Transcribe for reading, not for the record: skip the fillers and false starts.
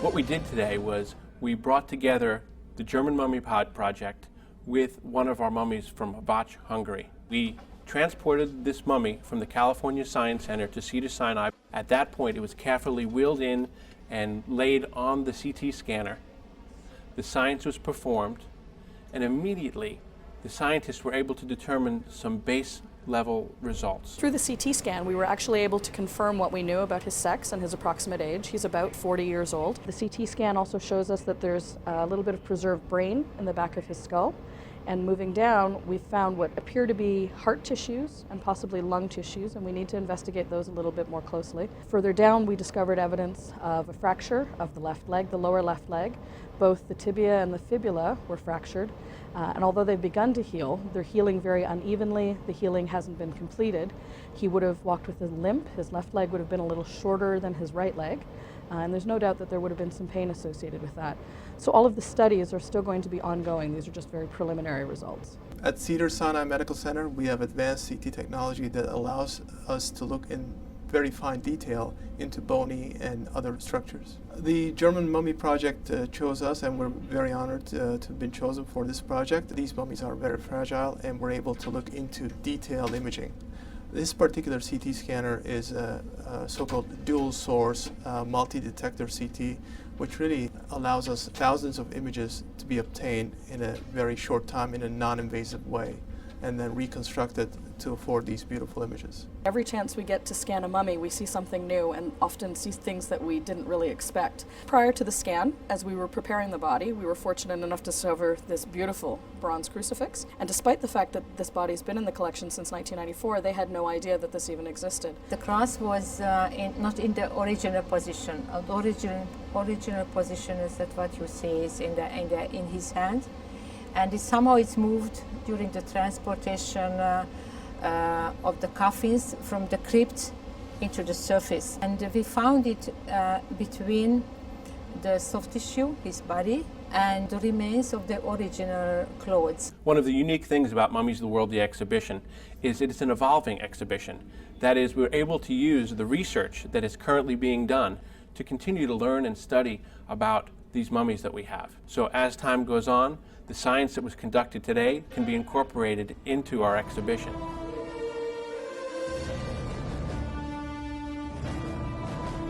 What we did today was we brought together the German Mummy Project with one of our mummies from Vach, Hungary. We transported this mummy from the California Science Center to Cedars-Sanai. At that point, it was carefully wheeled in and laid on the CT scanner. The science was performed, and immediately the scientists were able to determine some base level results. Through the CT scan, we were actually able to confirm what we knew about his sex and his approximate age. He's about 40 years old. The CT scan also shows us that there's a little bit of preserved brain in the back of his skull. And moving down, we found what appear to be heart tissues and possibly lung tissues, and we need to investigate those a little bit more closely. Further down, we discovered evidence of a fracture of the left leg, the lower left leg. Both the tibia and the fibula were fractured, and although they've begun to heal, they're healing very unevenly. The healing hasn't been completed. He would have walked with a limp. His left leg would have been a little shorter than his right leg. And there's no doubt that there would have been some pain associated with that. So all of the studies are still going to be ongoing. These are just very preliminary results. At Cedars-Sanai Medical Center, we have advanced CT technology that allows us to look in very fine detail into bony and other structures. The German Mummy Project chose us, and we're very honored to have been chosen for this project. These mummies are very fragile, and we're able to look into detailed imaging. This particular CT scanner is a so-called dual source multi-detector CT, which really allows us thousands of images to be obtained in a very short time in a non-invasive way, and then reconstructed to afford these beautiful images. Every chance we get to scan a mummy, we see something new and often see things that we didn't really expect. Prior to the scan, as we were preparing the body, we were fortunate enough to discover this beautiful bronze crucifix. And despite the fact that this body's been in the collection since 1994, they had no idea that this even existed. The cross was not in the original position. The original position is that what you see is in his hand. And somehow it's moved during the transportation of the coffins from the crypt into the surface. And we found it between the soft tissue, his body, and the remains of the original clothes. One of the unique things about Mummies of the World, the exhibition, is it's an evolving exhibition. That is, we're able to use the research that is currently being done to continue to learn and study about these mummies that we have. So as time goes on, the science that was conducted today can be incorporated into our exhibition.